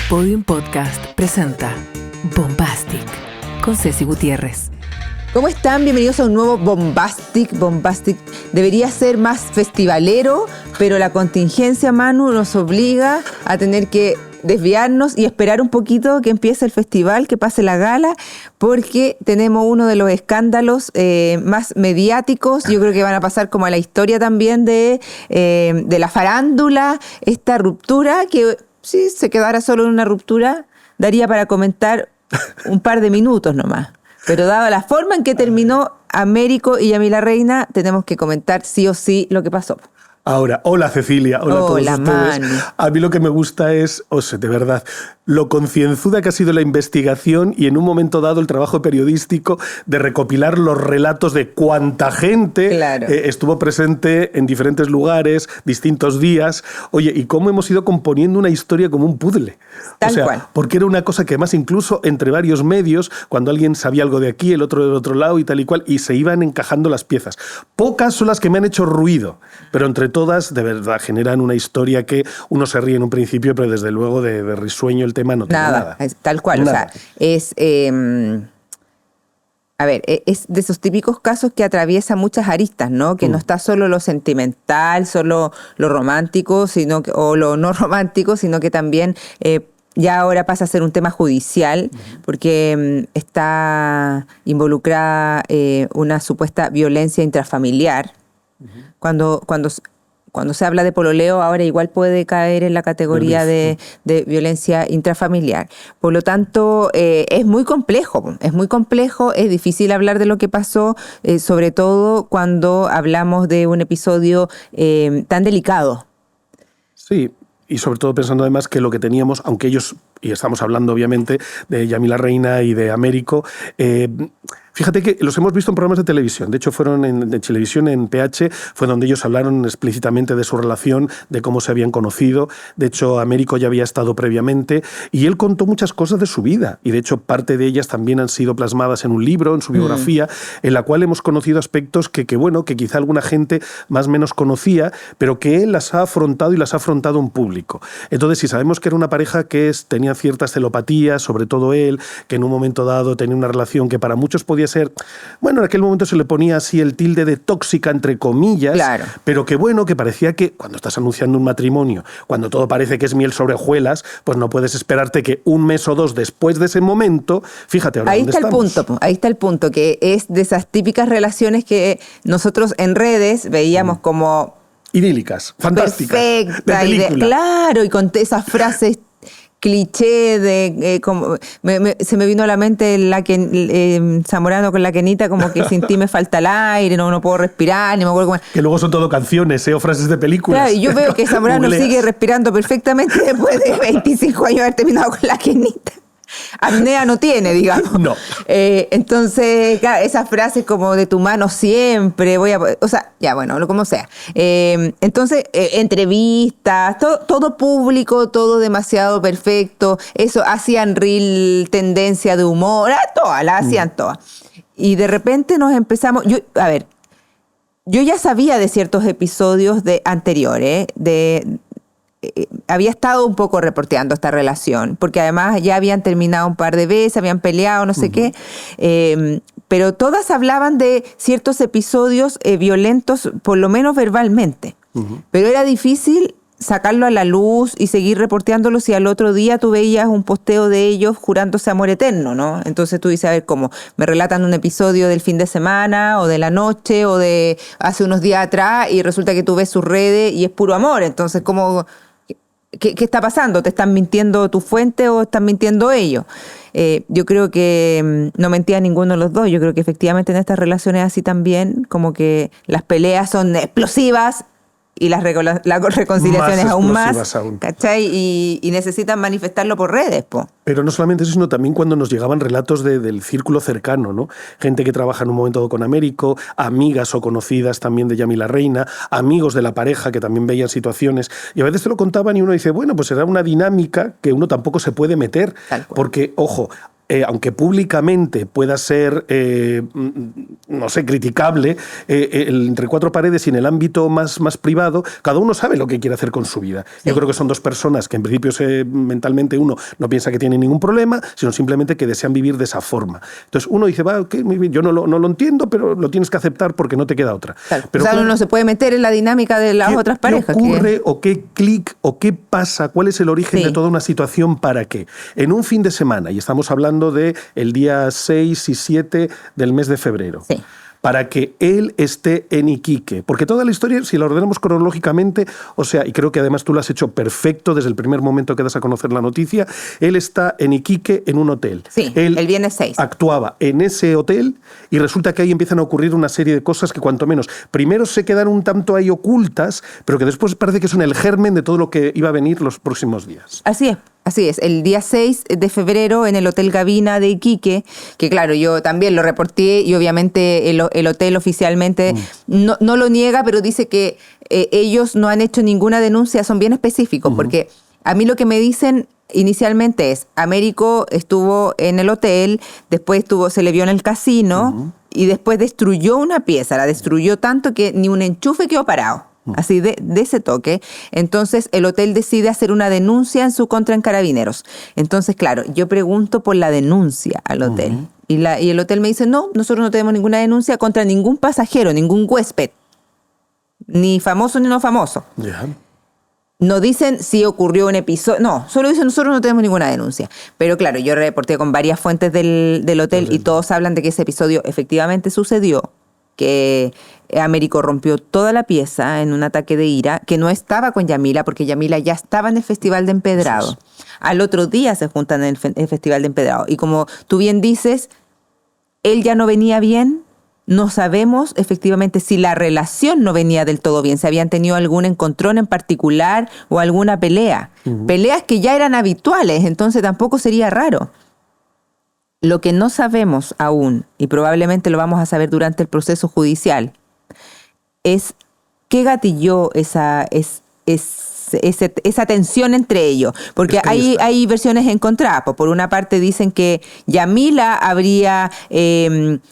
Podium Podcast presenta Bombastic con Ceci Gutiérrez. ¿Cómo están? Bienvenidos a un nuevo Bombastic. Bombastic debería ser más festivalero, pero la contingencia, Manu, nos obliga a tener que desviarnos y esperar un poquito que empiece el festival, que pase la gala, porque tenemos uno de los escándalos más mediáticos. Yo creo que van a pasar como a la historia también de la farándula, esta ruptura que si se quedara solo en una ruptura daría para comentar un par de minutos nomás. Pero dada la forma en que terminó Américo y Yamila Reina, tenemos que comentar sí o sí lo que pasó. Ahora, hola Cecilia, hola a todos ustedes. Manu. A mí lo que me gusta es, de verdad, lo concienzuda que ha sido la investigación y en un momento dado el trabajo periodístico de recopilar los relatos de cuánta gente estuvo presente en diferentes lugares, distintos días. Oye, y cómo hemos ido componiendo una historia como un puzzle. Tal cual. Porque era una cosa que además incluso entre varios medios, cuando alguien sabía algo de aquí, el otro del otro lado y tal y cual, y se iban encajando las piezas. Pocas son las que me han hecho ruido, pero entre todas, de verdad, generan una historia que uno se ríe en un principio, pero desde luego de risueño el tema no tiene nada. Tal cual, nada. O sea, es de esos típicos casos que atraviesa muchas aristas, ¿no? Que no está solo lo sentimental, solo lo romántico, o lo no romántico, sino que también ya ahora pasa a ser un tema judicial, porque está involucrada una supuesta violencia intrafamiliar. Cuando se habla de pololeo, ahora igual puede caer en la categoría de violencia intrafamiliar. Por lo tanto, es muy complejo, es difícil hablar de lo que pasó, sobre todo cuando hablamos de un episodio tan delicado. Sí, y sobre todo pensando además que lo que teníamos, aunque ellos, y estamos hablando obviamente de Yamila Reina y de Américo, fíjate que los hemos visto en programas de televisión. De hecho, fueron en televisión, en PH, fue donde ellos hablaron explícitamente de su relación, de cómo se habían conocido. De hecho, Américo ya había estado previamente y él contó muchas cosas de su vida. Y de hecho, parte de ellas también han sido plasmadas en un libro, en su biografía, en la cual hemos conocido aspectos que quizá alguna gente más o menos conocía, pero que él las ha afrontado y las ha afrontado en público. Entonces, si sabemos que era una pareja que tenía ciertas telopatías, sobre todo él, que en un momento dado tenía una relación que para muchos podía ser, en aquel momento se le ponía así el tilde de tóxica, entre comillas, claro. Pero que parecía que cuando estás anunciando un matrimonio, cuando todo parece que es miel sobre hojuelas, pues no puedes esperarte que un mes o dos después de ese momento, fíjate ahora dónde estamos. Ahí está el punto, que es de esas típicas relaciones que nosotros en redes veíamos como idílicas, fantásticas, perfecta, de película. Claro, y con esas frases cliché de se me vino a la mente Zamorano con la Kenita, como que sin ti me falta el aire, no puedo respirar, ni me acuerdo cómo. Que luego son todo canciones o frases de películas. Claro, y yo veo que Zamorano sigue respirando perfectamente después de 25 años de haber terminado con la Kenita. Apnea no tiene, digamos. No. Entonces, claro, esas frases como de tu mano siempre, como sea. Entonces, entrevistas, todo público, todo demasiado perfecto. Eso, hacían reel, tendencia de humor, la hacían todas. Y de repente nos empezamos. Yo ya sabía de ciertos episodios anteriores, había estado un poco reporteando esta relación, porque además ya habían terminado un par de veces, habían peleado, no sé qué, pero todas hablaban de ciertos episodios violentos, por lo menos verbalmente. Pero era difícil sacarlo a la luz y seguir reporteándolo si al otro día tú veías un posteo de ellos jurándose amor eterno, ¿no? Entonces tú dices, a ver, ¿cómo? Me relatan un episodio del fin de semana o de la noche o de hace unos días atrás y resulta que tú ves sus redes y es puro amor. Entonces, ¿cómo? ¿Qué está pasando? ¿Te están mintiendo tu fuente o están mintiendo ellos? Yo creo que no mentía ninguno de los dos. Yo creo que efectivamente en estas relaciones así también, como que las peleas son explosivas y las reconciliaciones aún más, ¿cachai? Y necesitan manifestarlo por redes, po. Pero no solamente eso, sino también cuando nos llegaban relatos del círculo cercano, ¿no? Gente que trabaja en un momento dado con Américo, amigas o conocidas también de Yamila Reina, amigos de la pareja que también veían situaciones, y a veces te lo contaban y uno dice, pues era una dinámica que uno tampoco se puede meter, porque, ojo, aunque públicamente pueda ser, no sé, criticable, entre cuatro paredes y en el ámbito más privado, cada uno sabe lo que quiere hacer con su vida. Sí. Yo creo que son dos personas que en principio mentalmente uno no piensa que tienen ningún problema, sino simplemente que desean vivir de esa forma. Entonces uno dice, va, okay, yo no lo entiendo, pero lo tienes que aceptar porque no te queda otra. Claro. Pero, o sea, uno no se puede meter en la dinámica de las otras parejas. ¿Qué ocurre o qué clic o qué pasa? ¿Cuál es el origen de toda una situación para qué? En un fin de semana, y estamos hablando del día 6 y 7 del mes de febrero, para que él esté en Iquique. Porque toda la historia, si la ordenamos cronológicamente, o sea, y creo que además tú lo has hecho perfecto desde el primer momento que das a conocer la noticia, él está en Iquique en un hotel. Sí, él el viernes 6. Actuaba en ese hotel y resulta que ahí empiezan a ocurrir una serie de cosas que cuanto menos primero se quedan un tanto ahí ocultas, pero que después parece que son el germen de todo lo que iba a venir los próximos días. Así es. Así es, el día 6 de febrero en el Hotel Gavina de Iquique, que claro, yo también lo reporté y obviamente el hotel oficialmente no lo niega, pero dice que ellos no han hecho ninguna denuncia, son bien específicos, porque a mí lo que me dicen inicialmente es, Américo estuvo en el hotel, después se le vio en el casino y después destruyó una pieza, la destruyó tanto que ni un enchufe quedó parado. Así de ese toque. Entonces el hotel decide hacer una denuncia en su contra en Carabineros. Entonces, claro, yo pregunto por la denuncia al hotel. Y el hotel me dice, no, nosotros no tenemos ninguna denuncia contra ningún pasajero, ningún huésped. Ni famoso ni no famoso. No dicen si ocurrió un episodio. No, solo dicen nosotros no tenemos ninguna denuncia. Pero claro, yo reporté con varias fuentes del hotel y todos hablan de que ese episodio efectivamente sucedió. Que Américo rompió toda la pieza en un ataque de ira, que no estaba con Yamila, porque Yamila ya estaba en el Festival de Empedrado. Al otro día se juntan en el Festival de Empedrado. Y como tú bien dices, él ya no venía bien. No sabemos efectivamente si la relación no venía del todo bien, si habían tenido algún encontrón en particular o alguna pelea. Peleas que ya eran habituales, entonces tampoco sería raro. Lo que no sabemos aún, y probablemente lo vamos a saber durante el proceso judicial, es qué gatilló esa tensión entre ellos. Porque hay versiones encontradas. Por una parte dicen que Yamila habría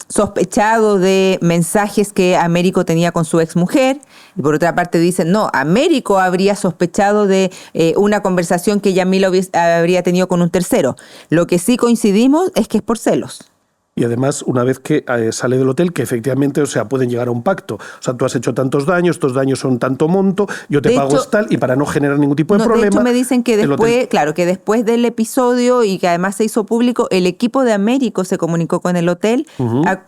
sospechado de mensajes que Américo tenía con su exmujer. Y por otra parte dicen, no, Américo habría sospechado de una conversación que Yamila habría tenido con un tercero. Lo que sí coincidimos es que es por celos. Y además, una vez que sale del hotel, que efectivamente, o sea, pueden llegar a un pacto. O sea, tú has hecho tantos daños, estos daños son tanto monto, yo te pago tal, y para no generar ningún tipo de problema... De hecho, me dicen que después, claro, que después del episodio y que además se hizo público, el equipo de Américo se comunicó con el hotel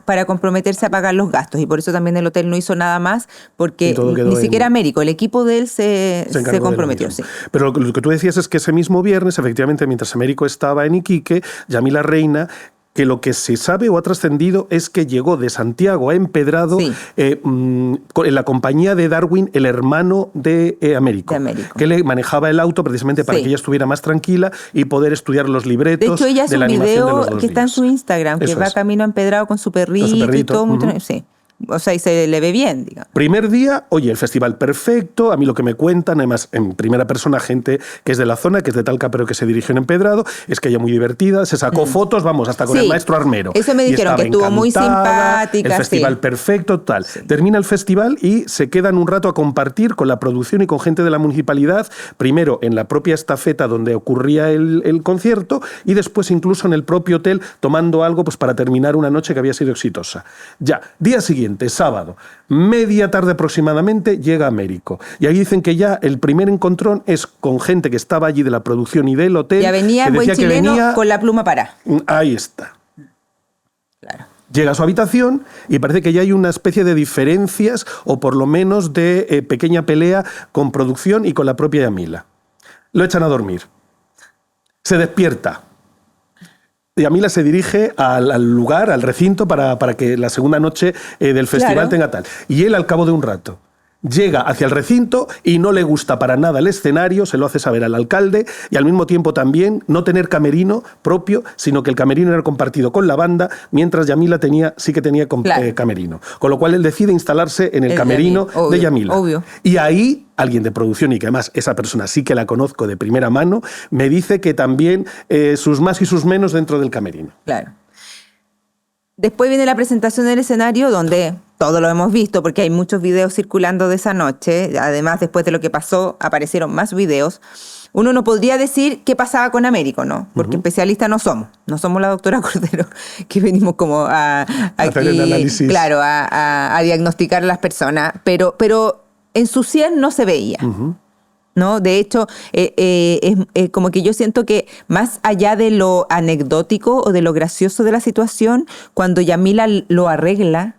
para comprometerse a pagar los gastos. Y por eso también el hotel no hizo nada más, porque ni siquiera Américo, el equipo de él se comprometió. Sí. Pero lo que tú decías es que ese mismo viernes, efectivamente, mientras Américo estaba en Iquique, Yamila Reina... que lo que se sabe o ha trascendido es que llegó de Santiago a Empedrado en la compañía de Darwin, el hermano de Américo, que le manejaba el auto precisamente para que ella estuviera más tranquila y poder estudiar los libretos. De hecho, ella hace un video que está en su Instagram, que va camino a Empedrado con su perrito y todo. Sí. O sea, y se le ve bien, digamos. Primer día, oye, el festival perfecto, a mí lo que me cuentan, además en primera persona, gente que es de la zona, que es de Talca, pero que se dirigió en Empedrado, es que ella muy divertida, se sacó fotos, vamos, hasta con el maestro armero. Eso me dijeron, que estuvo muy simpática. El festival perfecto, tal. Sí. Termina el festival y se quedan un rato a compartir con la producción y con gente de la municipalidad, primero en la propia estafeta donde ocurría el concierto y después incluso en el propio hotel tomando algo pues para terminar una noche que había sido exitosa. Ya, día siguiente, sábado, media tarde aproximadamente, llega Américo. Y ahí dicen que ya el primer encontrón es con gente que estaba allí de la producción y del hotel. Ya venía buen chileno con la pluma para. Ahí está. Claro. Llega a su habitación y parece que ya hay una especie de diferencias o por lo menos de pequeña pelea con producción y con la propia Yamila. Lo echan a dormir. Se despierta. Yamila se dirige al lugar, al recinto, para que la segunda noche del festival tenga tal. Y él, al cabo de un rato, llega hacia el recinto y no le gusta para nada el escenario, se lo hace saber al alcalde, y al mismo tiempo también no tener camerino propio, sino que el camerino era compartido con la banda, mientras Yamila sí que tenía camerino. Con lo cual él decide instalarse en el camerino de Yamila. Obvio. Y ahí alguien de producción, y que además esa persona sí que la conozco de primera mano, me dice que también sus más y sus menos dentro del camerino. Claro. Después viene la presentación del escenario, donde todo lo hemos visto, porque hay muchos videos circulando de esa noche. Además, después de lo que pasó, aparecieron más videos. Uno no podría decir qué pasaba con Américo, ¿no? Porque especialistas no somos. No somos la doctora Cordero, que venimos como a hacer el análisis. Claro, a diagnosticar a las personas. Pero en su 100 no se veía. ¿No? De hecho, como que yo siento que más allá de lo anecdótico o de lo gracioso de la situación, cuando Yamila lo arregla,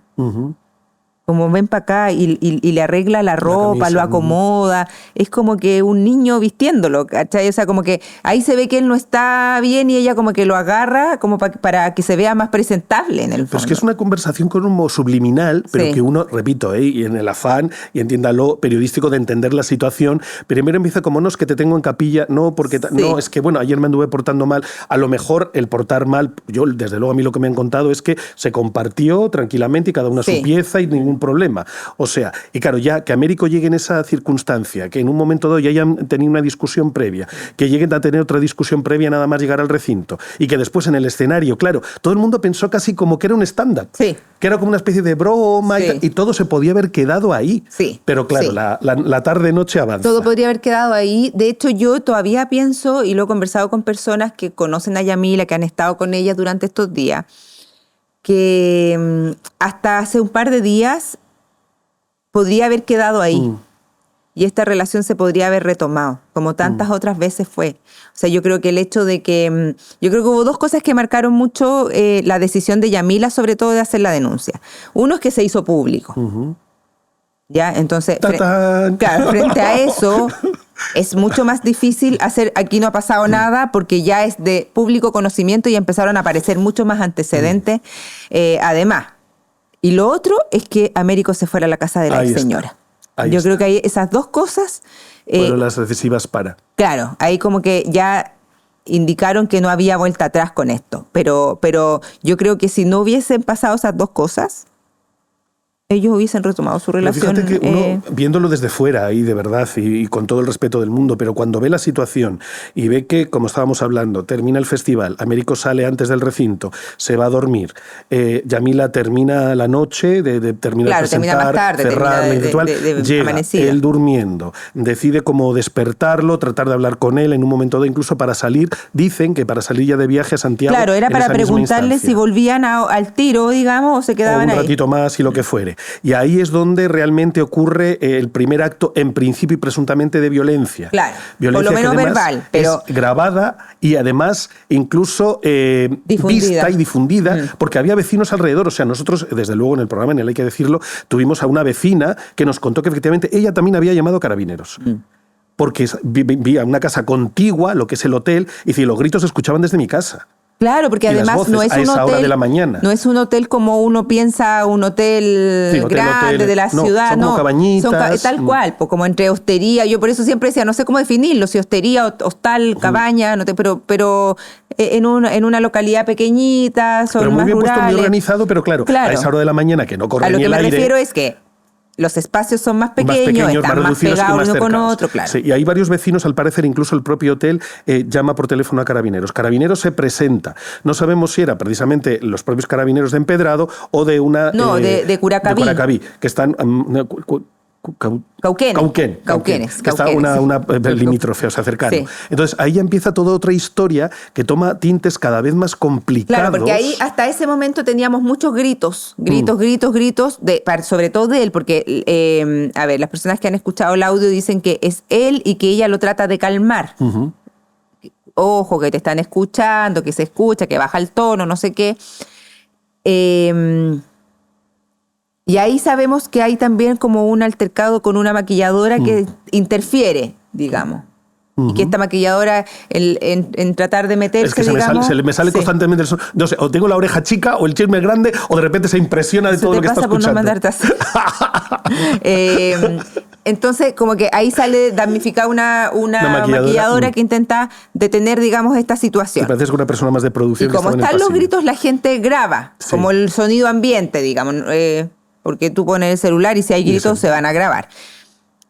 como ven para acá y le arregla la ropa, lo acomoda, es como que un niño vistiéndolo, ¿cachai? O sea, como que ahí se ve que él no está bien y ella como que lo agarra como para que se vea más presentable en el fondo. Pero es que es una conversación como subliminal, pero que uno, repito, y en el afán, y entiéndalo, periodístico de entender la situación, primero empieza como, no, es que te tengo en capilla, no, porque no, es que, bueno, ayer me anduve portando mal. A lo mejor el portar mal, yo, desde luego, a mí lo que me han contado es que se compartió tranquilamente y cada una su pieza y ningún problema. O sea, y claro, ya que Américo llegue en esa circunstancia, que en un momento dado ya hayan tenido una discusión previa, que lleguen a tener otra discusión previa nada más llegar al recinto, y que después en el escenario, claro, todo el mundo pensó casi como que era un stand-up, que era como una especie de broma, y todo se podía haber quedado ahí. Pero claro, la tarde-noche avanza. Todo podría haber quedado ahí. De hecho, yo todavía pienso, y lo he conversado con personas que conocen a Yamila, que han estado con ella durante estos días, que hasta hace un par de días podría haber quedado ahí. Y esta relación se podría haber retomado, como tantas otras veces fue. O sea, yo creo que el hecho de que... Yo creo que hubo dos cosas que marcaron mucho la decisión de Yamila, sobre todo de hacer la denuncia. Uno es que se hizo público. ¿Ya? Entonces, claro, frente a eso... Es mucho más difícil hacer, aquí no ha pasado nada porque ya es de público conocimiento y empezaron a aparecer muchos más antecedentes además. Y lo otro es que Américo se fuera a la casa de la ex señora. Yo creo que hay esas dos cosas. Fueron las decisivas para. Claro, ahí como que ya indicaron que no había vuelta atrás con esto. Pero yo creo que si no hubiesen pasado esas dos cosas, ellos hubiesen retomado su relación. Pero fíjate que uno, viéndolo desde fuera, y de verdad, y con todo el respeto del mundo, pero cuando ve la situación y ve que, como estábamos hablando, termina el festival, Américo sale antes del recinto, se va a dormir, Yamila termina la noche, termina de presentar, termina más tarde, cerrar el ritual, llega amanecida. Él durmiendo, decide como despertarlo, tratar de hablar con él en un momento dado, incluso para salir, dicen que para salir ya de viaje a Santiago. Claro, era para preguntarle si volvían al tiro, digamos, o se quedaban ahí. Un ratito más y lo que fuere. Y ahí es donde realmente ocurre el primer acto, en principio y presuntamente, de violencia. Claro, violencia por lo menos verbal. Pero es grabada y además incluso vista y difundida, porque había vecinos alrededor. O sea, nosotros, desde luego, en el programa, en el Hay que decirlo, tuvimos a una vecina que nos contó que efectivamente ella también había llamado a carabineros. Porque vivía en una casa contigua, lo que es el hotel, y si los gritos se escuchaban desde mi casa. Claro, porque además no es un hotel, hora de la mañana. No es un hotel como uno piensa, un hotel grande de la ciudad. Son como cabañitas. Tal cual, pues como entre hostería. Yo por eso siempre decía, no sé cómo definirlo, si hostería, hostal, cabaña, pero en una localidad pequeñita, son pero muy más bien rurales. Puesto, muy organizado, pero claro, a esa hora de la mañana que no corre ni el aire. A lo que me refiero es que los espacios son más pequeños, están más pegados uno con otro, claro. Sí, y hay varios vecinos, al parecer, incluso el propio hotel llama por teléfono a Carabineros. Carabineros se presenta. No sabemos si era precisamente los propios Carabineros de Empedrado o de una... No, de Curacaví. De Curacaví, que están... Cauquenes. Que está una limítrofe, o sea, cercano. Sí. Entonces, ahí ya empieza toda otra historia que toma tintes cada vez más complicados. Claro, porque ahí hasta ese momento teníamos muchos gritos, sobre todo de él, porque, a ver, las personas que han escuchado el audio dicen que es él y que ella lo trata de calmar. Ojo, que te están escuchando, que se escucha, que baja el tono, no sé qué. Y ahí sabemos que hay también como un altercado con una maquilladora que interfiere, digamos. Y que esta maquilladora, en tratar de meterse, Es que digamos, me sale sí. constantemente el sonido. No sé, o tengo la oreja chica, o el chisme es grande, o de repente se impresiona de Eso todo te lo que está pasa por no escuchando. mandarte así. Entonces, como que ahí sale damnificada una maquilladora que intenta detener, digamos, esta Me situación. parece que es una persona más de Y producción. como que estaba en el están los pasillo. gritos, la gente graba, Sí. como el sonido ambiente, digamos, porque tú pones el celular y si hay gritos se van a grabar.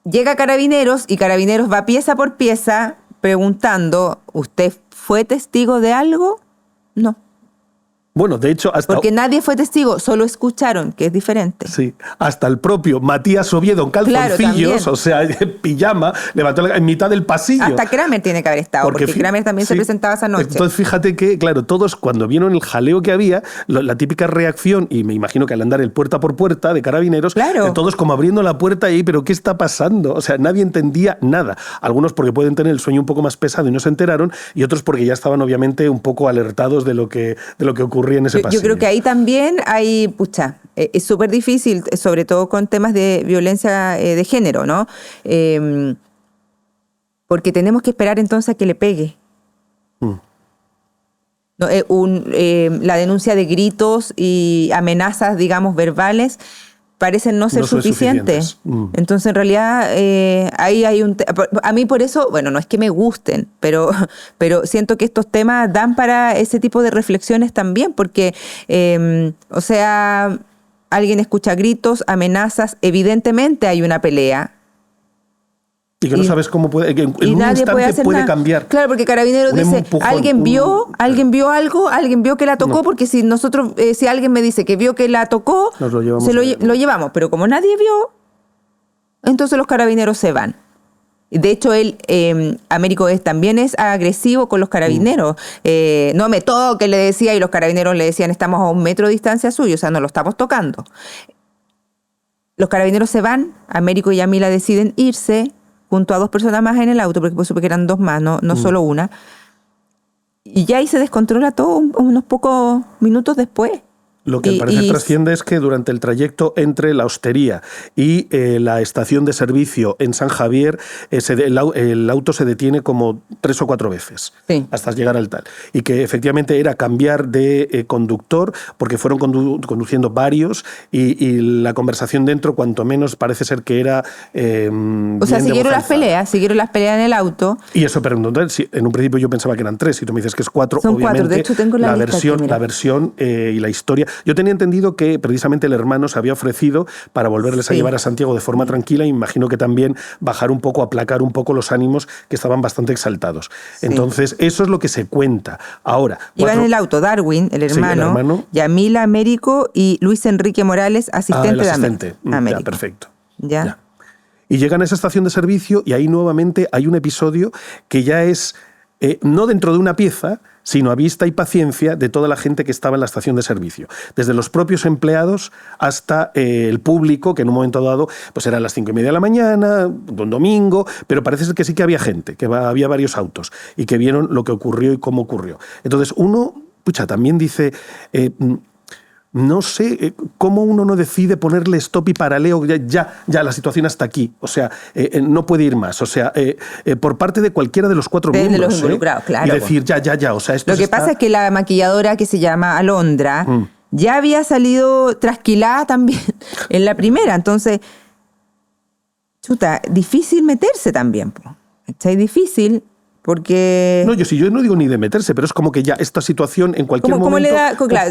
Llega Carabineros y Carabineros va pieza por pieza preguntando, ¿usted fue testigo de algo? No. Bueno, de hecho, Porque nadie fue testigo, solo escucharon, que es diferente. Sí, hasta el propio Matías Oviedo en calzoncillos, Claro, o sea, en pijama, levantó en mitad del pasillo. Hasta Kramer tiene que haber estado, porque Kramer también se sí. presentaba esa noche. Entonces, fíjate que, claro, todos cuando vieron el jaleo que había, la típica reacción, y me imagino que al andar el puerta por puerta de Carabineros, Claro. todos como abriendo la puerta ahí, pero ¿qué está pasando? O sea, nadie entendía nada. Algunos porque pueden tener el sueño un poco más pesado y no se enteraron, y otros porque ya estaban obviamente un poco alertados de lo que ocurría en ese pasillo. Yo creo que ahí también hay, es súper difícil, sobre todo con temas de violencia de género, ¿no? Porque tenemos que esperar entonces a que le pegue. No, la denuncia de gritos y amenazas, digamos, verbales, parecen no ser suficientes. Entonces, en realidad, ahí hay a mí por eso, bueno, no es que me gusten, pero siento que estos temas dan para ese tipo de reflexiones también, porque, o sea, alguien escucha gritos, amenazas, evidentemente hay una pelea. Y que no sabes cómo puede, que en un nadie instante puede nada. cambiar. Claro, porque Carabineros Un dice, empujón, ¿alguien vio algo? ¿Alguien vio que la tocó? No. Porque si nosotros, si alguien me dice que vio que la tocó, Nos lo llevamos lo llevamos. Pero como nadie vio, entonces los Carabineros se van. De hecho, él, Américo también es agresivo con los Carabineros. No me toque, le decía, y los Carabineros le decían, estamos a 1 metro de distancia suyo, o sea, no lo estamos tocando. Los Carabineros se van, Américo y Yamila deciden irse, junto a 2 personas más en el auto, porque pues supe que eran 2 más, no solo una. Y ya ahí se descontrola todo unos pocos minutos después. Lo que al parecer trasciende es que durante el trayecto entre la hostería y la estación de servicio en San Javier, el auto se detiene como 3 o 4 veces, sí, hasta llegar al tal. Y que efectivamente era cambiar de conductor, porque fueron conduciendo varios, y la conversación dentro, cuanto menos, parece ser que era o sea, siguieron las peleas en el auto. Y eso, pero en un principio yo pensaba que eran 3, si tú me dices que es 4, son obviamente 4, de hecho tengo la versión y la historia. Yo tenía entendido que precisamente el hermano se había ofrecido para volverles a llevar a Santiago de forma tranquila, y imagino que también bajar un poco, aplacar un poco los ánimos que estaban bastante exaltados. Sí. Entonces, eso es lo que se cuenta. Ahora, iba en el auto Darwin, el hermano, Yamila, Américo y Luis Enrique Morales, asistente de Américo. Ya, perfecto. Ya. Y llegan a esa estación de servicio y ahí nuevamente hay un episodio que ya es no dentro de una pieza, sino a vista y paciencia de toda la gente que estaba en la estación de servicio. Desde los propios empleados hasta el público, que en un momento dado pues eran las 5:30 de la mañana, un domingo, pero parece ser que sí que había gente, que había varios autos y que vieron lo que ocurrió y cómo ocurrió. Entonces uno, también dice... no sé cómo uno no decide ponerle stop y paraleo, ya la situación hasta aquí. O sea, no puede ir más. O sea, por parte de cualquiera de los 4 miembros. De los involucrados, claro. Y decir, ya. O sea, esto lo que pasa es que la maquilladora, que se llama Alondra, ya había salido trasquilada también en la primera. Entonces, difícil meterse también. ¿Está difícil? Porque... No, yo no digo ni de meterse, pero es como que ya esta situación en cualquier momento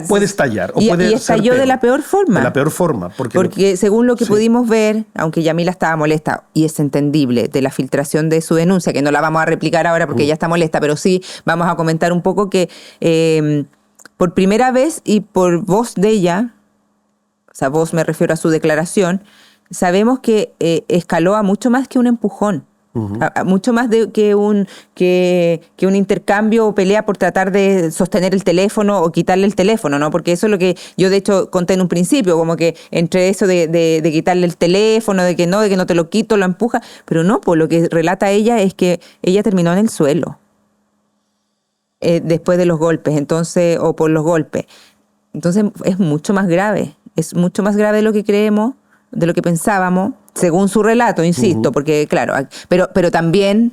puede estallar. Y estalló de la peor forma. De la peor forma. Porque según lo que pudimos ver, aunque Yamila estaba molesta, y es entendible, de la filtración de su denuncia, que no la vamos a replicar ahora porque ella está molesta, pero sí vamos a comentar un poco que por primera vez y por voz de ella, o sea, voz me refiero a su declaración, sabemos que escaló a mucho más que un empujón. Mucho más que un intercambio o pelea por tratar de sostener el teléfono o quitarle el teléfono, ¿no? Porque eso es lo que yo de hecho conté en un principio, como que entre eso de quitarle el teléfono, de que no te lo quito, lo empuja, pero no, pues lo que relata ella es que ella terminó en el suelo después de los golpes, entonces, o por los golpes. Entonces es mucho más grave de lo que creemos, de lo que pensábamos, según su relato, insisto, porque claro, pero también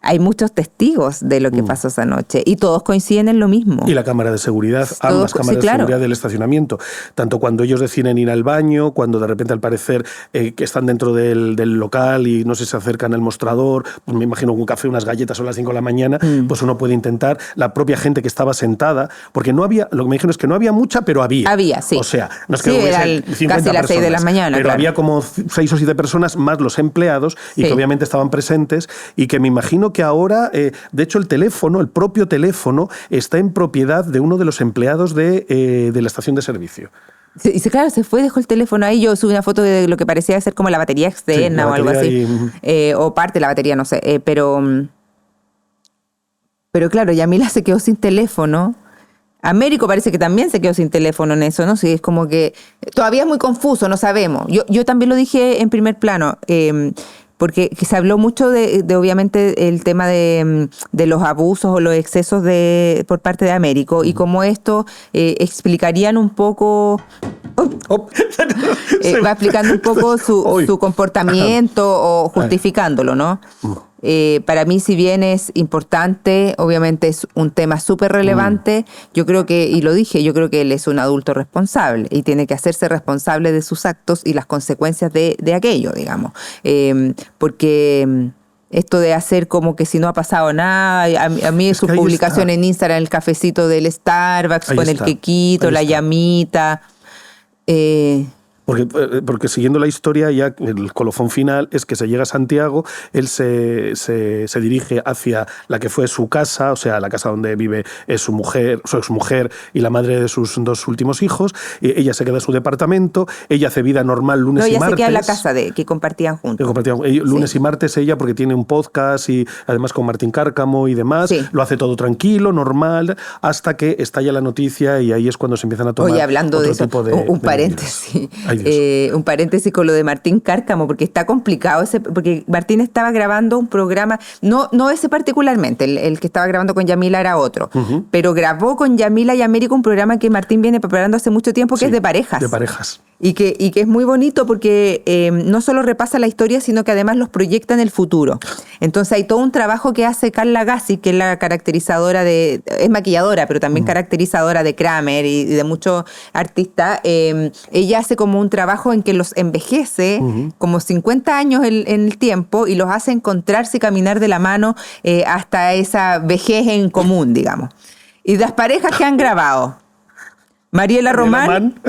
hay muchos testigos de lo que pasó esa noche y todos coinciden en lo mismo. Y la cámara de seguridad, ambas cámaras de seguridad del estacionamiento. Tanto cuando ellos deciden ir al baño, cuando de repente al parecer que están dentro del local y no sé, se acercan al mostrador, pues me imagino un café, unas galletas son las 5 de la mañana, pues uno puede intentar, la propia gente que estaba sentada, porque no había, lo que me dijeron es que no había mucha, pero había. Había, sí. O sea, no es que sí, hubiese 50 casi las 6 de la mañana. Pero había como 6 o 7 personas más los empleados y que obviamente estaban presentes y que me imagino que ahora, de hecho el propio teléfono está en propiedad de uno de los empleados de la estación de servicio. Y claro, se fue, dejó el teléfono ahí. Yo subí una foto de lo que parecía ser como la batería externa o algo así. O parte de la batería, no sé. Pero claro, Yamila se quedó sin teléfono. Américo parece que también se quedó sin teléfono en eso, ¿no? Sí, es como que todavía es muy confuso, no sabemos. Yo también lo dije en primer plano, porque se habló mucho de obviamente el tema de los abusos o los excesos por parte de Américo y cómo esto explicarían un poco... va explicando un poco su comportamiento o justificándolo, ¿no? Para mí, si bien es importante, obviamente es un tema súper relevante, yo creo que, y lo dije, yo creo que él es un adulto responsable y tiene que hacerse responsable de sus actos y las consecuencias de aquello, digamos. Porque esto de hacer como que si no ha pasado nada, a mí su publicación en Instagram, el cafecito del Starbucks ahí con el quequito, la llamita... Porque siguiendo la historia, ya el colofón final es que se llega a Santiago, él se dirige hacia la que fue su casa, o sea, la casa donde vive su exmujer y la madre de sus 2 últimos hijos. Ella se queda en su departamento, ella hace vida normal lunes y martes. No, ella se queda en la casa que compartían juntos. Lunes y martes ella, porque tiene un podcast y además con Martín Cárcamo y demás, lo hace todo tranquilo, normal, hasta que estalla la noticia y ahí es cuando se empiezan a tomar hablando otro de eso, tipo de un paréntesis. Un paréntesis con lo de Martín Cárcamo, porque está complicado, porque Martín estaba grabando un programa, no ese particularmente, el que estaba grabando con Yamila era otro, pero grabó con Yamila y Américo un programa que Martín viene preparando hace mucho tiempo, que es de parejas. De parejas. Y que es muy bonito porque no solo repasa la historia, sino que además los proyecta en el futuro. Entonces hay todo un trabajo que hace Carla Gassi, que es la caracterizadora es maquilladora, pero también caracterizadora de Kramer y de muchos artistas. Ella hace como un trabajo en que los envejece como 50 años en el tiempo y los hace encontrarse y caminar de la mano hasta esa vejez en común, digamos. Y las parejas que han grabado, Mariela Román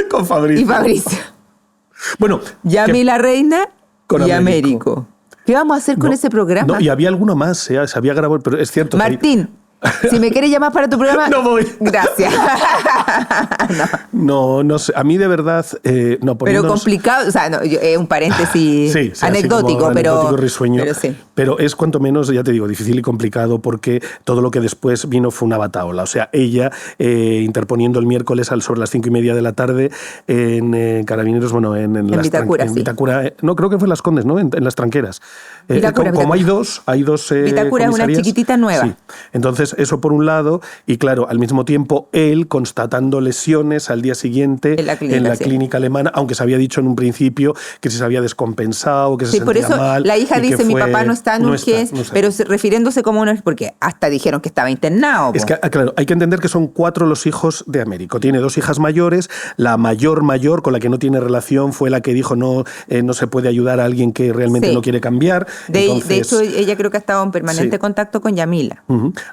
con Fabricio. Y Fabricio. Bueno, Yamila Reina y Américo. ¿Qué vamos a hacer con ese programa? No, y había alguno más, se había grabado, pero es cierto. Martín, si me quieres llamar para tu programa... No voy. Gracias. No sé. A mí de verdad... pero complicado, o sea, es un paréntesis anecdótico, pero risueño. Pero es cuanto menos, ya te digo, difícil y complicado porque todo lo que después vino fue una bataola. O sea, ella interponiendo el miércoles sobre las 5:30 de la tarde en Carabineros, en Vitacura, Vitacura, no, creo que fue en Las Condes, ¿no? En Las Tranqueras. Vitacura, como hay dos Vitacura es una chiquitita nueva. Sí. Entonces, eso por un lado, y claro, al mismo tiempo, él constatando lesiones al día siguiente en la clínica alemana, aunque se había dicho en un principio que se había descompensado, que se sentía por eso mal. La hija dice, mi papá no está en urgencias, pero refiriéndose como porque hasta dijeron que estaba internado. Es que, claro, hay que entender que son 4 los hijos de Américo. Tiene 2 hijas mayores, la mayor con la que no tiene relación fue la que dijo no se puede ayudar a alguien que realmente no quiere cambiar. De hecho, ella creo que ha estado en permanente contacto con Yamila.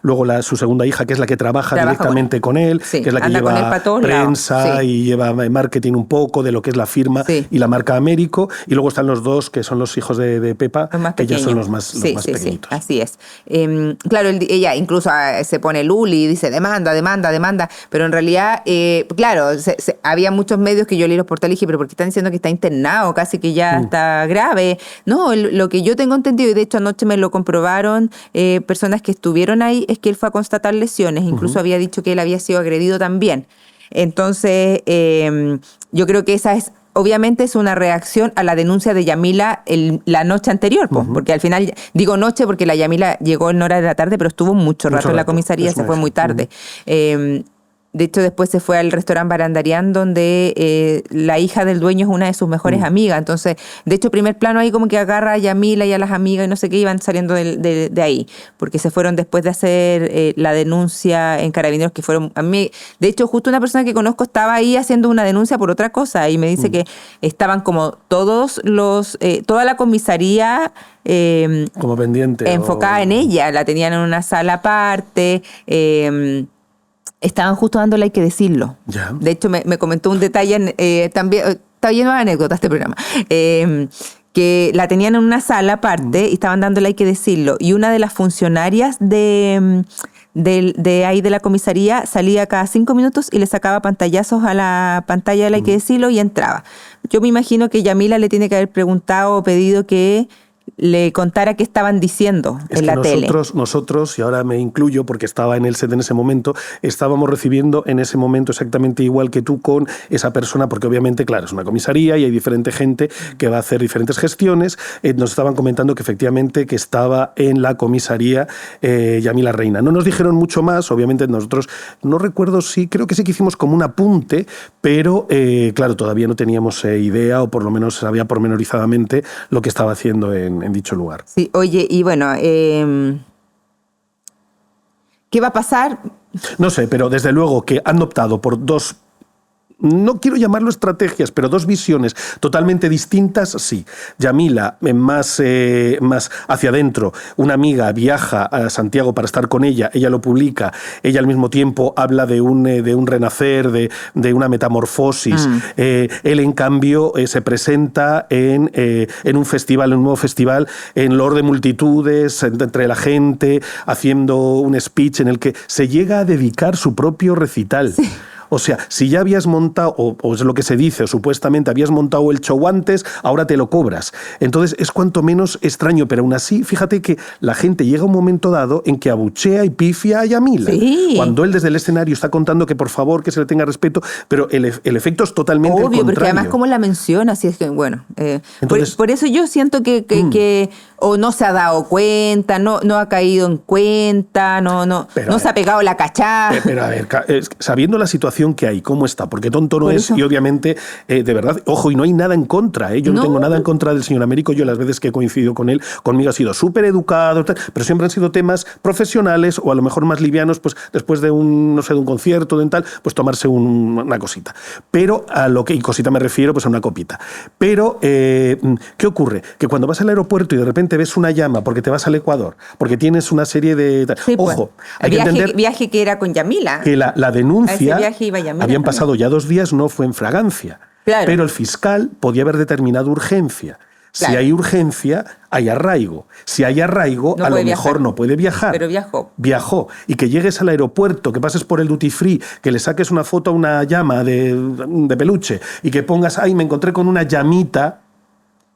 Luego su segunda hija, que es la que trabaja directamente con él, que es la que lleva prensa y lleva marketing un poco de lo que es la firma y la marca Américo. Y luego están los 2, que son los hijos de Pepa, que ya son los más pequeñitos. Sí, así es. Claro, ella incluso se pone Luli y dice demanda, pero en realidad, claro, había muchos medios que yo leí los portales y dije, pero ¿por qué están diciendo que está internado? Casi que ya está grave. No, lo que yo tengo entendido, y de hecho anoche me lo comprobaron personas que estuvieron ahí, es que él fue a constatar lesiones, incluso había dicho que él había sido agredido también. Entonces, yo creo que esa obviamente es una reacción a la denuncia de Yamila la noche anterior, porque al final, digo noche porque la Yamila llegó en hora de la tarde, pero estuvo mucho rato en la comisaría, se fue muy tarde. De hecho, después se fue al restaurante Barandarián, donde la hija del dueño es una de sus mejores amigas. Entonces, de hecho, primer plano ahí como que agarra a Yamila y a las amigas y no sé qué, iban saliendo de ahí. Porque se fueron después de hacer la denuncia en Carabineros, que fueron a mí. De hecho, justo una persona que conozco estaba ahí haciendo una denuncia por otra cosa y me dice que estaban como toda la comisaría como pendiente. Enfocada en ella. La tenían en una sala aparte. Estaban justo dándole, hay que decirlo. Ya. De hecho, me comentó un detalle, también está lleno de anécdotas este programa, que la tenían en una sala aparte y estaban dándole, hay que decirlo. Y una de las funcionarias de ahí de la comisaría salía cada 5 minutos y le sacaba pantallazos a la pantalla del hay que decirlo y entraba. Yo me imagino que Yamila le tiene que haber preguntado o pedido que le contara qué estaban diciendo en la tele. Nosotros, y ahora me incluyo porque estaba en el set en ese momento, estábamos recibiendo en ese momento exactamente igual que tú con esa persona, porque obviamente, claro, es una comisaría y hay diferente gente que va a hacer diferentes gestiones. Nos estaban comentando que efectivamente que estaba en la comisaría Yamila Reina. No nos dijeron mucho más, obviamente nosotros, no recuerdo si, creo que sí que hicimos como un apunte, pero claro, todavía no teníamos idea, o por lo menos sabía pormenorizadamente lo que estaba haciendo en dicho lugar. Sí, oye, y bueno, ¿qué va a pasar? No sé, pero desde luego que han optado por dos, no quiero llamarlo estrategias, pero dos visiones totalmente distintas, sí. Yamila, más hacia adentro, una amiga viaja a Santiago para estar con ella lo publica, ella al mismo tiempo habla de un renacer, de una metamorfosis. Él, en cambio, se presenta en un festival, en un nuevo festival, en loor de multitudes, entre la gente, haciendo un speech en el que se llega a dedicar su propio recital. Sí. O sea, si ya habías montado, o es lo que se dice, o supuestamente habías montado el show antes, ahora te lo cobras. Entonces es cuanto menos extraño, pero aún así, fíjate que la gente llega a un momento dado en que abuchea y pifia a Yamila. Sí. Cuando él desde el escenario está contando que por favor, que se le tenga respeto, pero el efecto es totalmente el contrario. Porque además cómo la menciona, así es que, bueno. Entonces, por eso yo siento que o no se ha dado cuenta, no ha caído en cuenta, no se ha pegado la cachada. Pero a ver, sabiendo la situación que hay, cómo está, porque tonto no es, y obviamente, de verdad, ojo, y no hay nada en contra, yo no tengo nada en contra del señor Américo, yo las veces que he coincidido con él, conmigo ha sido súper educado, pero siempre han sido temas profesionales, o a lo mejor más livianos, pues después de un concierto, de tal, pues tomarse una cosita. Pero a lo que, y cosita me refiero, pues a una copita. Pero, ¿qué ocurre? Que cuando vas al aeropuerto y de repente ves una llama porque te vas al Ecuador, porque tienes una serie de... Sí, ojo, hay que entender... Viaje que era con Yamila. Que la denuncia... Yamila, habían pasado ya 2 días, no fue en fragancia. Claro. Pero el fiscal podía haber determinado urgencia. Claro. Si hay urgencia, hay arraigo. Si hay arraigo, a lo mejor no puede viajar. Pero viajó. Viajó. Y que llegues al aeropuerto, que pases por el duty free, que le saques una foto a una llama de peluche y que pongas, ay, me encontré con una llamita.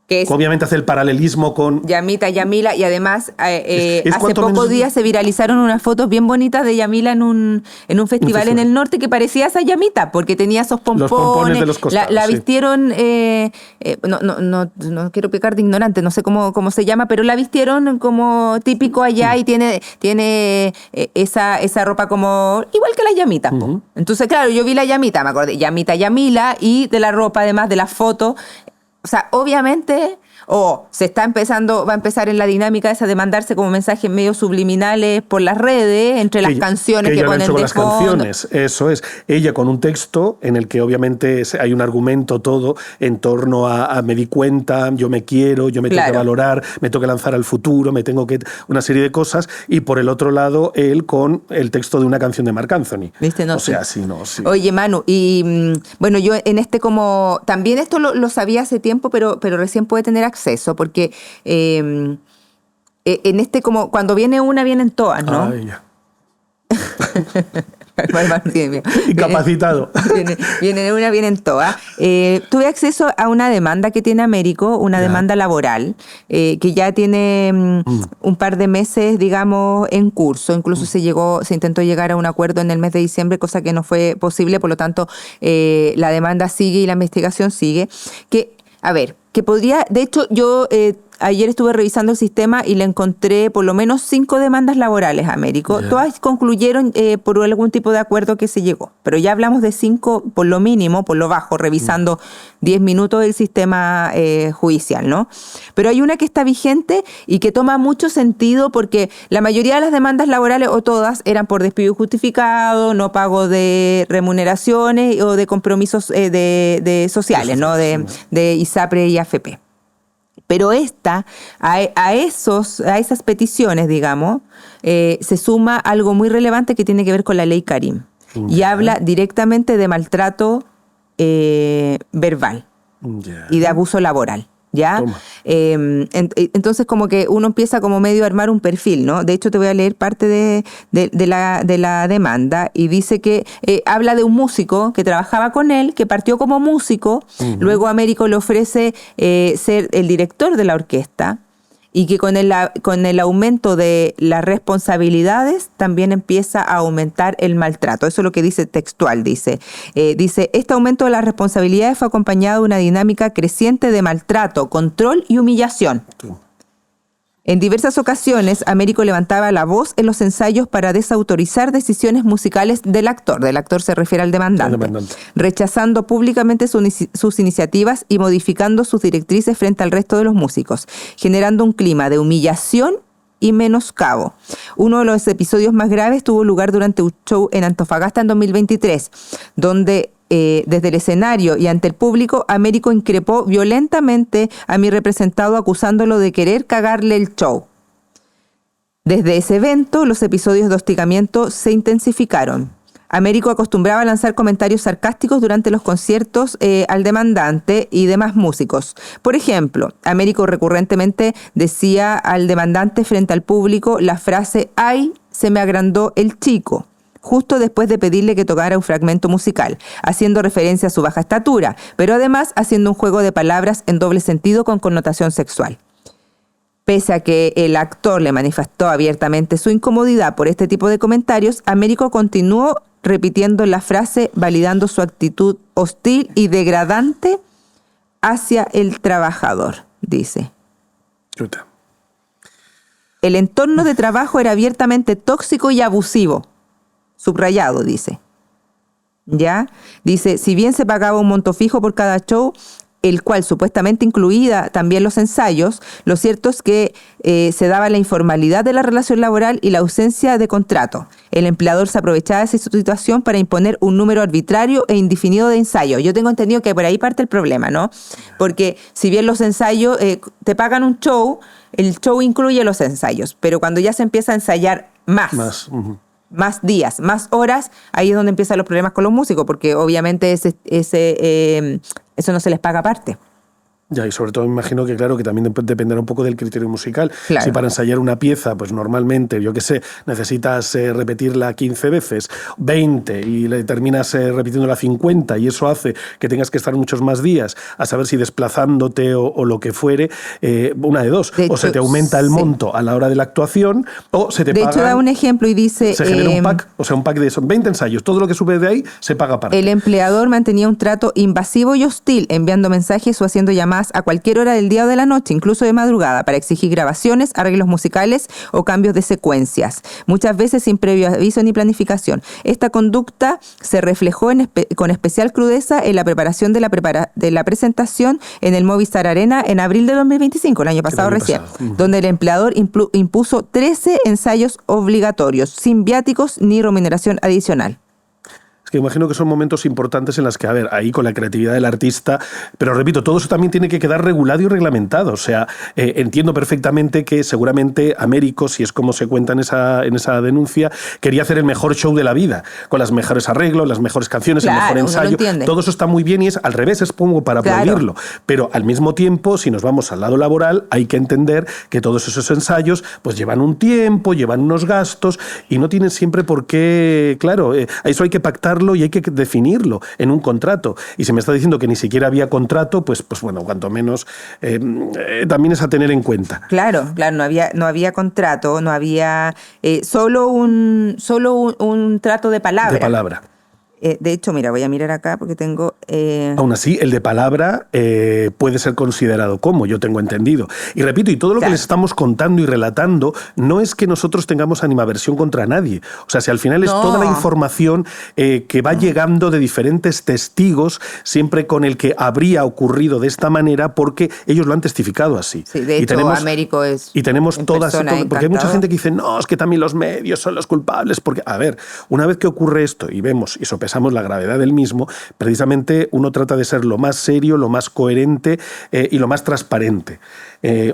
Que obviamente hace el paralelismo con... Yamita, Yamila, y además hace pocos días se viralizaron unas fotos bien bonitas de Yamila en un festival en el norte que parecía esa Yamita, porque tenía esos pompones. Los pompones de los costados, la vistieron, no quiero pecar de ignorante, no sé cómo se llama, pero la vistieron como típico allá y tiene esa ropa como igual que las Yamitas. Entonces, claro, yo vi la Yamita, me acordé, Yamita, Yamila, y de la ropa, además de las fotos. O sea, obviamente, va a empezar en la dinámica esa de mandarse como mensajes medio subliminales por las redes, entre las canciones que ponen de fondo. Canciones, eso es. Ella con un texto en el que obviamente hay un argumento todo en torno a me di cuenta, yo me quiero, yo me tengo que valorar, me tengo que lanzar al futuro, me tengo que... una serie de cosas. Y por el otro lado, él con el texto de una canción de Marc Anthony. ¿Viste? No, o sea, sí, no, sí. Oye, Manu, y bueno, yo en también esto lo sabía hace tiempo, pero recién puede tener acceso, porque en como cuando viene una, vienen todas, ¿no? Ay, ya. Incapacitado. Viene una, vienen todas. Tuve acceso a una demanda que tiene Américo, una demanda laboral, que ya tiene un par de meses, digamos, en curso. Incluso se intentó llegar a un acuerdo en el mes de diciembre, cosa que no fue posible. Por lo tanto, la demanda sigue y la investigación sigue. ¿Qué que podría, de hecho, yo ayer estuve revisando el sistema y le encontré por lo menos 5 demandas laborales a Américo. Yeah. Todas concluyeron por algún tipo de acuerdo que se llegó. Pero ya hablamos de 5 por lo mínimo, por lo bajo, revisando 10 minutos del sistema judicial, ¿no? Pero hay una que está vigente y que toma mucho sentido porque la mayoría de las demandas laborales, o todas, eran por despido injustificado, no pago de remuneraciones o de compromisos de sociales, ¿no? De ISAPRE y AFP. Pero a esas peticiones, digamos, se suma algo muy relevante que tiene que ver con la ley Karim. Y habla directamente de maltrato verbal y de abuso laboral. ¿Ya? Entonces como que uno empieza como medio a armar un perfil, ¿no? De hecho te voy a leer parte de la demanda y dice que habla de un músico que trabajaba con él, que partió como músico, luego Américo le ofrece ser el director de la orquesta y que con el aumento de las responsabilidades también empieza a aumentar el maltrato. Eso es lo que dice textual, dice, este aumento de las responsabilidades fue acompañado de una dinámica creciente de maltrato, control y humillación. En diversas ocasiones, Américo levantaba la voz en los ensayos para desautorizar decisiones musicales del actor. Del actor se refiere al demandante. Rechazando públicamente sus iniciativas y modificando sus directrices frente al resto de los músicos, generando un clima de humillación y menoscabo. Uno de los episodios más graves tuvo lugar durante un show en Antofagasta en 2023, donde desde el escenario y ante el público, Américo increpó violentamente a mi representado acusándolo de querer cagarle el show. Desde ese evento, los episodios de hostigamiento se intensificaron. Américo acostumbraba a lanzar comentarios sarcásticos durante los conciertos al demandante y demás músicos. Por ejemplo, Américo recurrentemente decía al demandante frente al público la frase «Ay, se me agrandó el chico», justo después de pedirle que tocara un fragmento musical, haciendo referencia a su baja estatura, pero además haciendo un juego de palabras en doble sentido con connotación sexual. Pese a que el actor le manifestó abiertamente su incomodidad por este tipo de comentarios, Américo continuó repitiendo la frase, validando su actitud hostil y degradante hacia el trabajador, dice. Chuta. El entorno de trabajo era abiertamente tóxico y abusivo. Subrayado, dice. ¿Ya? Dice, si bien se pagaba un monto fijo por cada show, el cual supuestamente incluía también los ensayos, lo cierto es que se daba la informalidad de la relación laboral y la ausencia de contrato. El empleador se aprovechaba de esa situación para imponer un número arbitrario e indefinido de ensayos. Yo tengo entendido que por ahí parte el problema, ¿no? Porque si bien los ensayos, te pagan un show, el show incluye los ensayos, pero cuando ya se empieza a ensayar más días, más horas, ahí es donde empiezan los problemas con los músicos, porque obviamente eso no se les paga aparte. Ya, y sobre todo me imagino que, claro, que también dependerá un poco del criterio musical. Claro. Si para ensayar una pieza, pues normalmente, yo qué sé, necesitas repetirla 15 veces, 20, y le terminas repitiéndola 50, y eso hace que tengas que estar muchos más días a saber si desplazándote o lo que fuere, una de dos. O se te aumenta el monto a la hora de la actuación, o se te paga... De hecho, da un ejemplo y dice... Se genera un pack, o sea, un pack de son 20 ensayos. Todo lo que sube de ahí se paga aparte. El empleador mantenía un trato invasivo y hostil, enviando mensajes o haciendo llamadas a cualquier hora del día o de la noche, incluso de madrugada, para exigir grabaciones, arreglos musicales o cambios de secuencias, muchas veces sin previo aviso ni planificación. Esta conducta se reflejó con especial crudeza en la preparación de la presentación en el Movistar Arena en abril de 2025, el año pasado recién, donde el empleador impuso 13 ensayos obligatorios, sin viáticos ni remuneración adicional. Es que imagino que son momentos importantes en los que, a ver, ahí con la creatividad del artista, pero repito, todo eso también tiene que quedar regulado y reglamentado. O sea, entiendo perfectamente que seguramente Américo, si es como se cuenta en esa denuncia, quería hacer el mejor show de la vida, con los mejores arreglos, las mejores canciones, claro, el mejor ensayo. Todo eso está muy bien y es al revés, es como para aplaudirlo. Claro. Pero al mismo tiempo, si nos vamos al lado laboral, hay que entender que todos esos ensayos pues llevan un tiempo, llevan unos gastos y no tienen siempre por qué, claro, eso hay que pactar y hay que definirlo en un contrato. Y si me está diciendo que ni siquiera había contrato, pues bueno, cuanto menos también es a tener en cuenta. Claro, no había contrato, no había solo un trato de palabra. De palabra. De hecho, mira, voy a mirar acá porque tengo... Aún así, el de palabra puede ser considerado como, yo tengo entendido. Y repito, y todo lo que les estamos contando y relatando no es que nosotros tengamos animaversión contra nadie. O sea, si al final es toda la información que va llegando de diferentes testigos, siempre con el que habría ocurrido de esta manera, porque ellos lo han testificado así. Sí, de hecho, Américo es... Y tenemos todas... Porque hay mucha gente que dice, no, es que también los medios son los culpables. Porque, a ver, una vez que ocurre esto y vemos y sopesamos la gravedad del mismo, precisamente uno trata de ser lo más serio, lo más coherente y lo más transparente.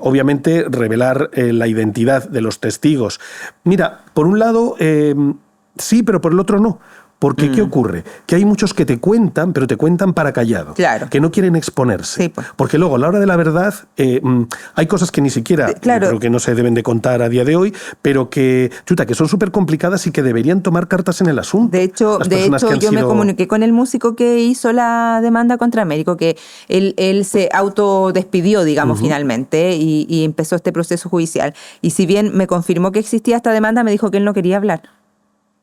Obviamente, revelar la identidad de los testigos. Mira, por un lado, sí, pero por el otro no. Porque, ¿qué ocurre? Que hay muchos que te cuentan, pero te cuentan para callado. Claro. Que no quieren exponerse. Sí, pues. Porque luego, a la hora de la verdad, hay cosas que ni siquiera creo que no se deben de contar a día de hoy, pero que son súper complicadas y que deberían tomar cartas en el asunto. De hecho yo me comuniqué con el músico que hizo la demanda contra Américo, que él se autodespidió, digamos, finalmente, y empezó este proceso judicial. Y si bien me confirmó que existía esta demanda, me dijo que él no quería hablar.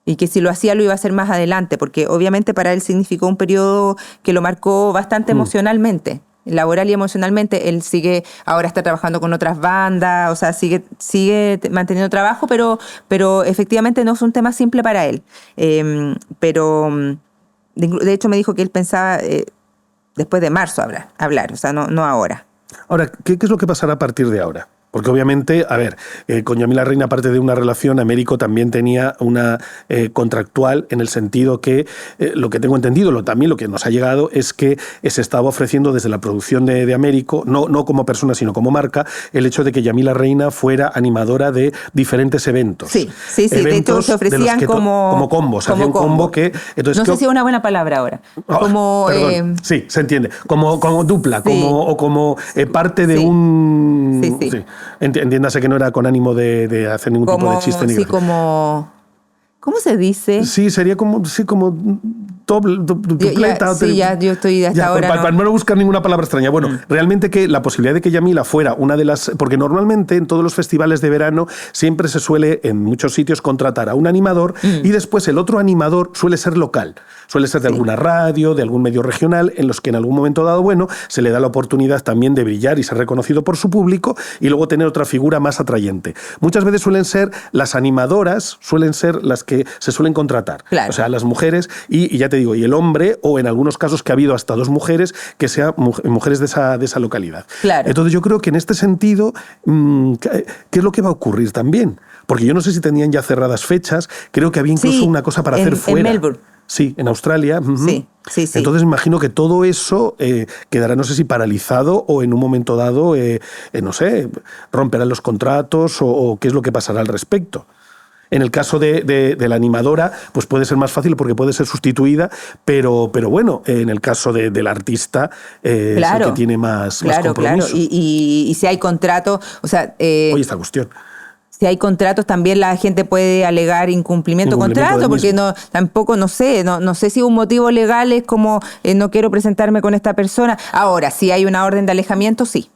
Y que si lo hacía lo iba a hacer más adelante, porque obviamente para él significó un periodo que lo marcó bastante emocionalmente, laboral y emocionalmente. Él ahora está trabajando con otras bandas, o sea, sigue manteniendo trabajo, pero efectivamente no es un tema simple para él. Pero de hecho me dijo que él pensaba después de marzo hablar, o sea, no ahora. Ahora, ¿qué es lo que pasará a partir de ahora? Porque obviamente, a ver, con Yamila Reina, aparte de una relación, Américo también tenía una contractual, en el sentido que, lo que tengo entendido, también lo que nos ha llegado, es que se estaba ofreciendo desde la producción de Américo, no como persona, sino como marca, el hecho de que Yamila Reina fuera animadora de diferentes eventos. Sí, de hecho se ofrecían como combos, hacía un combo que... Entonces, no sé si es una buena palabra ahora. Perdón, sí, se entiende. Como dupla, sí. como parte de un... Sí. Entiéndase que no era con ánimo de hacer ningún tipo de chiste ni gracia. ¿Cómo se dice? Sí, sería como dupleta. Yo estoy hasta ahora. Para no buscar ninguna palabra extraña. Bueno, realmente que la posibilidad de que Yamila fuera una de las... Porque normalmente en todos los festivales de verano siempre se suele, en muchos sitios, contratar a un animador y después el otro animador suele ser local. Suele ser de alguna radio, de algún medio regional, en los que en algún momento dado, se le da la oportunidad también de brillar y ser reconocido por su público y luego tener otra figura más atrayente. Muchas veces suelen ser las animadoras, suelen ser las que se suelen contratar. Claro. O sea, las mujeres y ya te digo, y el hombre, o en algunos casos que ha habido hasta 2 mujeres, que sean mujeres de esa localidad. Claro. Entonces yo creo que en este sentido, ¿qué es lo que va a ocurrir también? Porque yo no sé si tenían ya cerradas fechas, creo que había incluso una cosa para hacer fuera. En Melbourne. Sí, en Australia. Sí. Entonces imagino que todo eso quedará, no sé si paralizado o en un momento dado, no sé, romperán los contratos o qué es lo que pasará al respecto. En el caso de la animadora, pues puede ser más fácil porque puede ser sustituida, pero bueno, en el caso del artista es el que tiene más compromiso. Claro. Y si hay contrato, o sea... Oye, esta cuestión. Si hay contratos, también la gente puede alegar incumplimiento de contrato, porque tampoco, no sé si un motivo legal es como no quiero presentarme con esta persona. Ahora, si hay una orden de alejamiento, sí.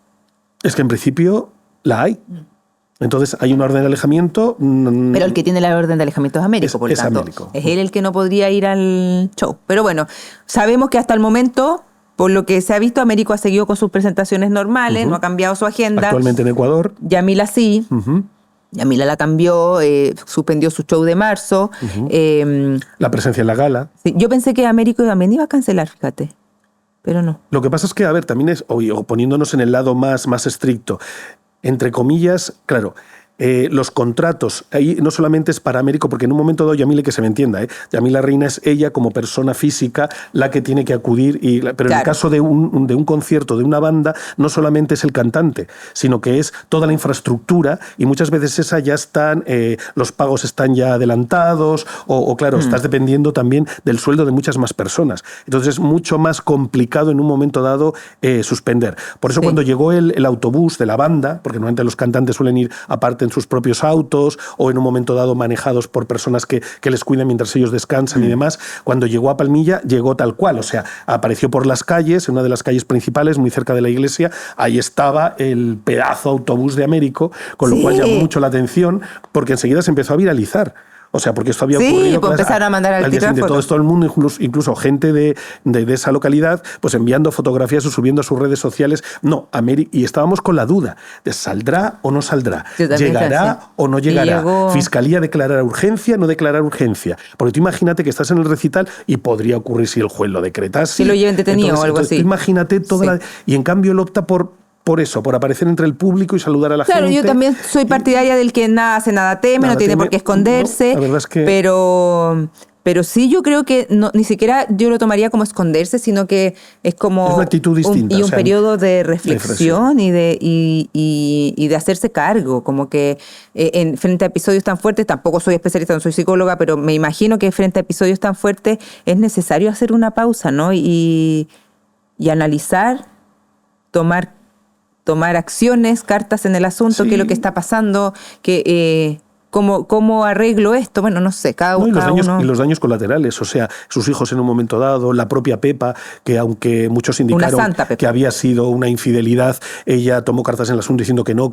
Es que en principio la hay. Entonces hay una orden de alejamiento. Pero el que tiene la orden de alejamiento es Américo, por lo tanto. Américo. Es él el que no podría ir al show. Pero bueno, sabemos que hasta el momento, por lo que se ha visto, Américo ha seguido con sus presentaciones normales, no ha cambiado su agenda. Actualmente en Ecuador. Yamila sí. Yamila la cambió, suspendió su show de marzo. La presencia en la gala. Sí, yo pensé que Américo también iba a cancelar, fíjate, pero no. Lo que pasa es que, a ver, también es, o poniéndonos en el lado más estricto, entre comillas, claro, los contratos, ahí no solamente es para Américo, porque en un momento dado, Yamila, que se me entienda, Yamila Reina es ella como persona física la que tiene que acudir, pero en el caso de un concierto, de una banda, no solamente es el cantante, sino que es toda la infraestructura y muchas veces esa ya están, los pagos están ya adelantados o claro, estás dependiendo también del sueldo de muchas más personas. Entonces es mucho más complicado en un momento dado suspender. Por eso cuando llegó el autobús de la banda, porque normalmente los cantantes suelen ir aparte en sus propios autos o en un momento dado manejados por personas que les cuidan mientras ellos descansan y demás. Cuando llegó a Palmilla, llegó tal cual, o sea, apareció por las calles, en una de las calles principales, muy cerca de la iglesia, ahí estaba el pedazo autobús de Américo, con lo cual llamó mucho la atención, porque enseguida se empezó a viralizar. O sea, porque esto había Sí, ocurrido. pues empezaron a mandar al día siguiente. micrófono. Todo el mundo, incluso gente de esa localidad, pues enviando fotografías o subiendo a sus redes sociales. No, y estábamos con la duda de ¿saldrá o no saldrá? Yo también ¿Llegará pensé. o no llegará? Llegó. ¿Fiscalía declarará urgencia, no declarar urgencia? Porque tú imagínate que estás en el recital y podría ocurrir si el juez lo decretase. Que lo lleven detenido o algo así. Tú imagínate toda y en cambio él opta por eso, por aparecer entre el público y saludar a la gente. Claro, yo también soy partidaria del que nada hace, nada teme, Nada no tiene teme. por qué esconderse. No, la verdad es que- Pero sí, yo creo que ni siquiera yo lo tomaría como esconderse, sino que es como Es una actitud distinta, un periodo de reflexión y de hacerse cargo. Como que frente a episodios tan fuertes, tampoco soy especialista, no soy psicóloga, pero me imagino que frente a episodios tan fuertes es necesario hacer una pausa, ¿no? Y analizar, tomar acciones, cartas en el asunto, Sí. qué es lo que está pasando, cómo arreglo esto. Bueno, no sé, cada No, y uno. los daños colaterales, o sea, sus hijos en un momento dado, la propia Pepa, que aunque muchos indicaron santa Pepa. que había sido una infidelidad, ella tomó cartas en el asunto diciendo que no,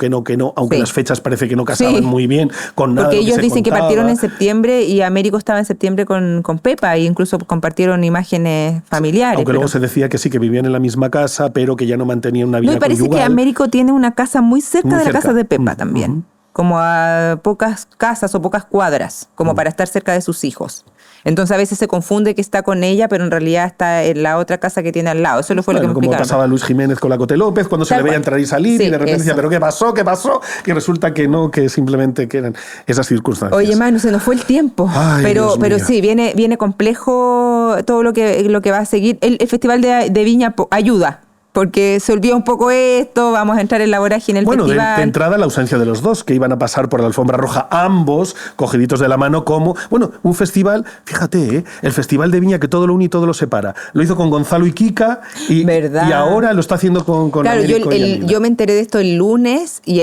aunque Sí. las fechas parece que no casaban Sí. muy bien con nada. Porque de lo ellos se dicen que contaba. partieron en septiembre y Américo estaba en septiembre con Pepa, e incluso compartieron imágenes familiares. Aunque pero- luego se decía que sí, que vivían en la misma casa, pero que ya no mantenían una vida No, y parece conyugal. que Américo tiene una casa muy cerca Muy de la cerca. casa de Pepa también. Como a pocas casas o pocas cuadras, como para estar cerca de sus hijos. Entonces a veces se confunde que está con ella, pero en realidad está en la otra casa que tiene al lado. Eso fue lo que me Como explicaron. pasaba Luis Jiménez con la Cote López, cuando se Tal le veía cual. entrar y salir, Sí, y de repente decía, eso. ¿pero qué pasó? ¿Qué pasó? Y resulta que no, que simplemente que eran esas circunstancias. Oye, Manu, se nos fue el tiempo. Ay, pero Dios mío. sí, viene complejo todo lo que va a seguir. El Festival de Viña ayuda, porque se olvida un poco esto, vamos a entrar en la vorágine el Bueno, de festival. entrada la ausencia de los dos, que iban a pasar por la alfombra roja, ambos cogiditos de la mano como... Bueno, un festival, fíjate, el Festival de Viña que todo lo une y todo lo separa. Lo hizo con Gonzalo y Kika y ¿Verdad? y ahora lo está haciendo con Claro, Américo y Yamila. yo me enteré de esto el lunes y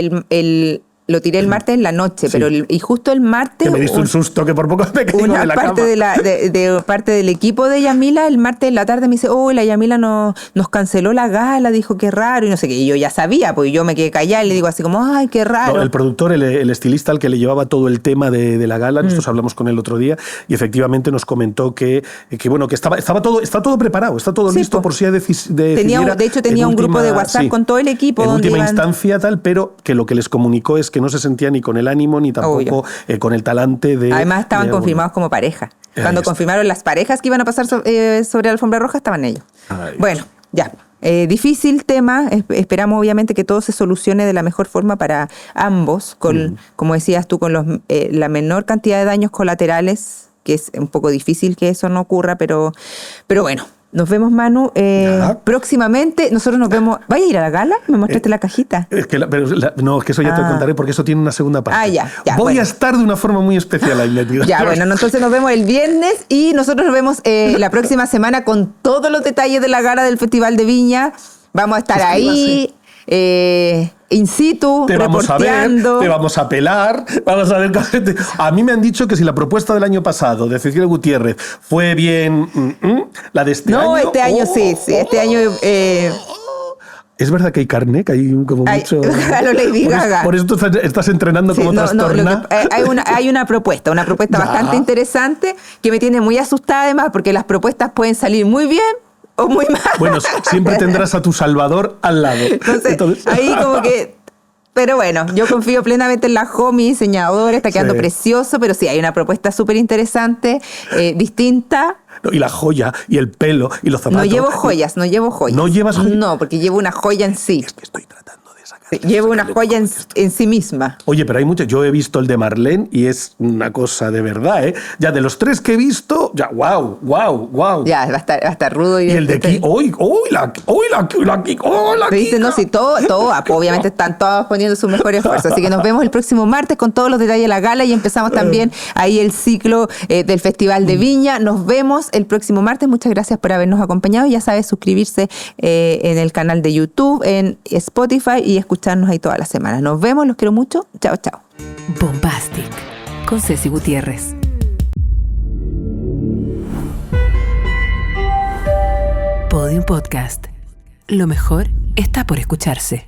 lo tiré el martes en la noche, Sí. pero y justo el martes Que me diste un susto que por poco me caigo una de la parte cama. de parte del equipo de Yamila el martes en la tarde me dice, la Yamila nos canceló la gala, dijo que raro y no sé qué. Y yo ya sabía, pues yo me quedé callada y le digo así como, ay, qué raro. No, el productor, el estilista, al que le llevaba todo el tema de la gala, nosotros hablamos con él el otro día y efectivamente nos comentó que estaba todo preparado, está todo Sí, listo po. por si decidiera. De hecho, tenía en un grupo de última- WhatsApp sí, con todo el equipo en donde última iban- instancia tal, pero que lo que les comunicó es que no se sentía ni con el ánimo ni tampoco con el talante de... Además estaban de- confirmados como pareja. Ahí Cuando está. confirmaron las parejas que iban a pasar sobre la alfombra roja, estaban ellos. Ay. Bueno, ya. Difícil tema. Esperamos obviamente que todo se solucione de la mejor forma para ambos, como decías tú, con la menor cantidad de daños colaterales, que es un poco difícil que eso no ocurra, pero bueno. Nos vemos, Manu. Ya. Próximamente, nosotros nos vemos. ¿Vaya a ir a la gala? Me mostraste la cajita. Es que no, es que eso ya te Ah. contaré porque eso tiene una segunda parte. Ah, ya, Voy bueno. a estar de una forma muy especial ahí metido. Ya, bueno, entonces nos vemos el viernes y nosotros nos vemos la próxima semana con todos los detalles de la gala del Festival de Viña. Vamos a estar ahí, in situ, Te vamos a ver, reporteando. te vamos a pelar, vamos a ver. A mí me han dicho que si la propuesta del año pasado de Cecilia Gutiérrez fue bien, la de este año... No, este año sí, este año... Es verdad que hay carne, que hay como Ay, mucho... a lo Lady Gaga. Por eso tú estás entrenando sí, como trastorna. hay una propuesta Ya. bastante interesante que me tiene muy asustada además porque las propuestas pueden salir muy bien o muy mal. Bueno, siempre tendrás a tu Salvador al lado. Entonces, ahí como que... Pero bueno, yo confío plenamente en la Jomi, diseñadora, está quedando Sí. precioso, pero sí, hay una propuesta súper interesante, distinta. No, y la joya, y el pelo, y los No zapatos. llevo joyas. ¿No llevas joyas? No, porque llevo una joya en sí. Estoy tratando de sacar... Llevo una joya en sí misma. Oye, pero hay muchos. Yo he visto el de Marlene y es una cosa de verdad, ¿eh? Ya de los 3 que he visto, ya, wow. Ya, va a estar rudo. Y el de aquí, la ¿Viste? No, sí, todo, obviamente están todos poniendo su mejor esfuerzo. Así que nos vemos el próximo martes con todos los detalles de la gala y empezamos también ahí el ciclo del Festival de Viña. Nos vemos el próximo martes. Muchas gracias por habernos acompañado. Ya sabes, suscribirse en el canal de YouTube, en Spotify y escucharnos ahí toda la semana. Nos vemos, los quiero mucho. Chao, chao. Bombastic con Ceci Gutiérrez. Podium Podcast. Lo mejor está por escucharse.